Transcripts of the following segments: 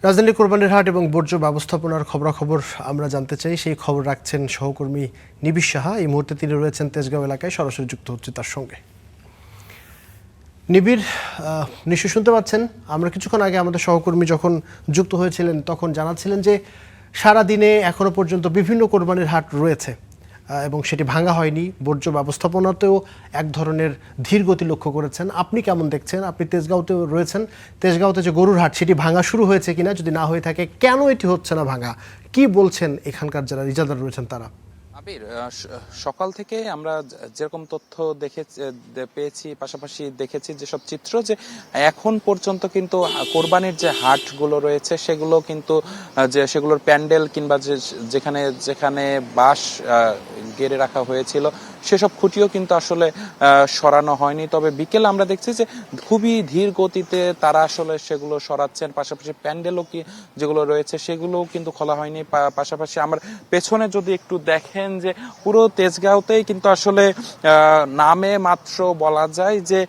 রাজধানীর কোরবানির হাট এবং বর্জ্য ব্যবস্থাপনার খবরাখবর আমরা জানতে চাই। সেই খবর রাখছেন সহকর্মী নিবিড় সাহা। এই মুহূর্তে তিনি রয়েছেন তেজগাঁও এলাকায়, সরাসরি যুক্ত হচ্ছে তার সঙ্গে। নিবিড়, নিশ্চয়ই শুনতে পাচ্ছেন। আমরা কিছুক্ষণ আগে আমাদের সহকর্মী যখন যুক্ত হয়েছিলেন তখন জানাচ্ছিলেন যে সারাদিনে এখনো পর্যন্ত বিভিন্ন কোরবানির হাট রয়েছে এবং সেটি ভাঙা হয়নি। বর্জ্য ব্যবস্থাপনাতেও এক ধরনের ধীর গতি লক্ষ্য করেছেন। আপনি কেমন দেখছেন? আপনি তেজগাঁওতেও রয়েছেন। তেজগাঁওতে যে গরুর হাট, সেটি ভাঙা শুরু হয়েছে কিনা, যদি না হয়ে থাকে কেন এটি হচ্ছে না ভাঙা, কি বলছেন এখানকার যারা ইজারাদার রয়েছেন তারা? আবির, সকাল থেকে আমরা যেরকম তথ্য পেয়েছি, পাশাপাশি দেখেছি যেসব চিত্র, যে এখন পর্যন্ত কিন্তু কোরবানির যে হাটগুলো রয়েছে সেগুলো কিন্তু যে সেগুলোর প্যান্ডেল কিংবা যেখানে যেখানে বাঁশ গেড়ে রাখা হয়েছিল সেসব খুঁটিও কিন্তু আসলে সরানো হয়নি। তবে বিকেলে আমরা দেখছি যে খুবই ধীর গতিতে তারা আসলে সেগুলো সরাচ্ছেন। পাশাপাশি প্যান্ডেলও কি যেগুলো রয়েছে সেগুলোও কিন্তু খোলা হয়নি। পাশাপাশি আমার পেছনে যদি একটু দেখেন যে পুরো তেজগাঁওতেই কিন্তু আসলে নামে মাত্র বলা যায় যে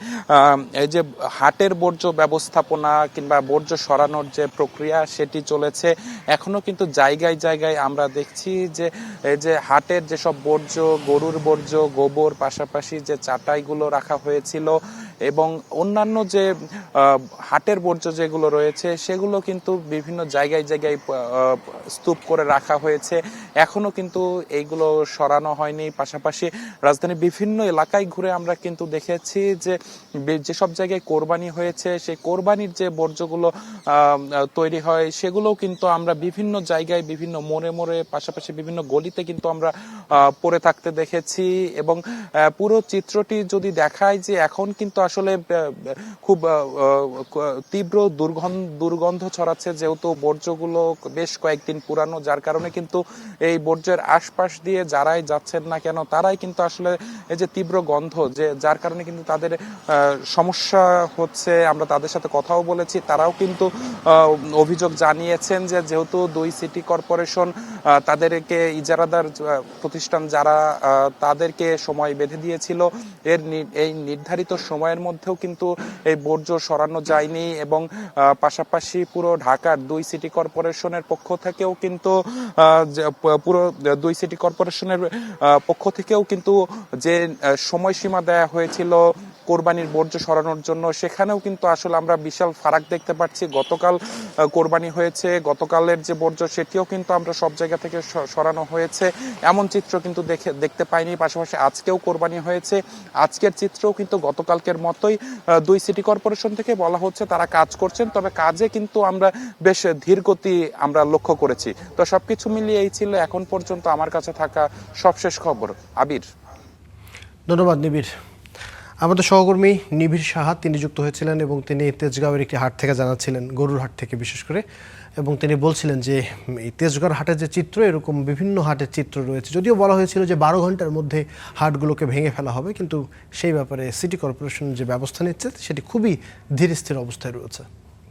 এই যে হাটের বর্জ্য ব্যবস্থাপনা কিংবা বর্জ্য সরানোর যে প্রক্রিয়া সেটি চলেছে। এখনো কিন্তু জায়গায় জায়গায় আমরা দেখছি যে এই যে হাটের যেসব বর্জ্য, গরুর বর্জ্য, গোবর, পাশাপাশি যে চাটাইগুলো রাখা হয়েছিল এবং অন্যান্য যে হাটের বর্জ্য যেগুলো রয়েছে সেগুলো কিন্তু বিভিন্ন জায়গায় জায়গায় স্তূপ করে রাখা হয়েছে। এখনো কিন্তু এইগুলো সরানো হয়নি। পাশাপাশি রাজধানীর বিভিন্ন এলাকায় ঘুরে আমরা কিন্তু দেখেছি যে যেসব জায়গায় কোরবানি হয়েছে সেই কোরবানির যে বর্জ্যগুলো তৈরি হয় সেগুলোও কিন্তু আমরা বিভিন্ন জায়গায়, বিভিন্ন মোড়ে মোড়ে, পাশাপাশি বিভিন্ন গলিতে কিন্তু আমরা পড়ে থাকতে দেখেছি। এবং পুরো চিত্রটি যদি দেখায় যে এখন কিন্তু আসলে খুব তীব্র দুর্গন্ধ ছড়াচ্ছে, যেহেতু বর্জ্যগুলো বেশ কয়েকদিন পুরানো, যার কারণে কিন্তু এই বর্জ্যের আশপাশ দিয়ে যারাই যাচ্ছেন না কেন তারাই কিন্তু আসলে এই যে তীব্র গন্ধ, যে যার কারণে কিন্তু তাদের সমস্যা হচ্ছে। আমরা তাদের সাথে কথাও বলেছি, তারাও কিন্তু অভিযোগ জানিয়েছেন যে যেহেতু দুই সিটি কর্পোরেশন তাদেরকে ইজারাদার প্রতিষ্ঠান যারা তাদেরকে সময় বেঁধে দিয়েছিল, এই নির্ধারিত সময়ের মধ্যেও কিন্তু এই বর্জ্য সরানো যায়নি। এবং পাশাপাশি পুরো ঢাকার দুই সিটি কর্পোরেশনের পক্ষ থেকেও কিন্তু যে সময়সীমা দেয়া হয়েছিল কোরবানির বর্জ্য সরানোর জন্য, সেখানেও কিন্তু আসলে আমরা বিশাল ফারাক দেখতে পাচ্ছি। গতকাল কোরবানি হয়েছে, গতকালের যে বর্জ্য সেটিও কিন্তু আমরা সব জায়গা থেকে সরানো হয়েছে, এমন চিত্র কিন্তু দেখতে পাইনি। পাশাপাশি আজকেও কোরবানি হয়েছে, আজকের চিত্রও কিন্তু গতকালকের মতোই। দুই সিটি কর্পোরেশন থেকে বলা হচ্ছে তারা কাজ করছেন, তবে কাজে কিন্তু আমরা বেশ ধীর গতি আমরা লক্ষ্য করেছি। তো সবকিছু মিলিয়ে এই ছিল এখন পর্যন্ত আমার কাছে থাকা সবশেষ খবর। আবির, ধন্যবাদ নিবিড়। আমাদের সহকর্মী নিবিড় সাহা তিনি যুক্ত হয়েছিলেন এবং তিনি তেজগাঁওয়ের একটি হাট থেকে জানাচ্ছিলেন, গরুর হাট থেকে বিশেষ করে। এবং তিনি বলছিলেন যে এই তেজগাঁওর হাটের যে চিত্র, এরকম বিভিন্ন হাটের চিত্র রয়েছে। যদিও বলা হয়েছিল যে 12 ঘন্টার মধ্যে হাটগুলোকে ভেঙে ফেলা হবে, কিন্তু সেই ব্যাপারে সিটি কর্পোরেশন যে ব্যবস্থা নিচ্ছে সেটি খুবই ধীর স্থির অবস্থায় রয়েছে।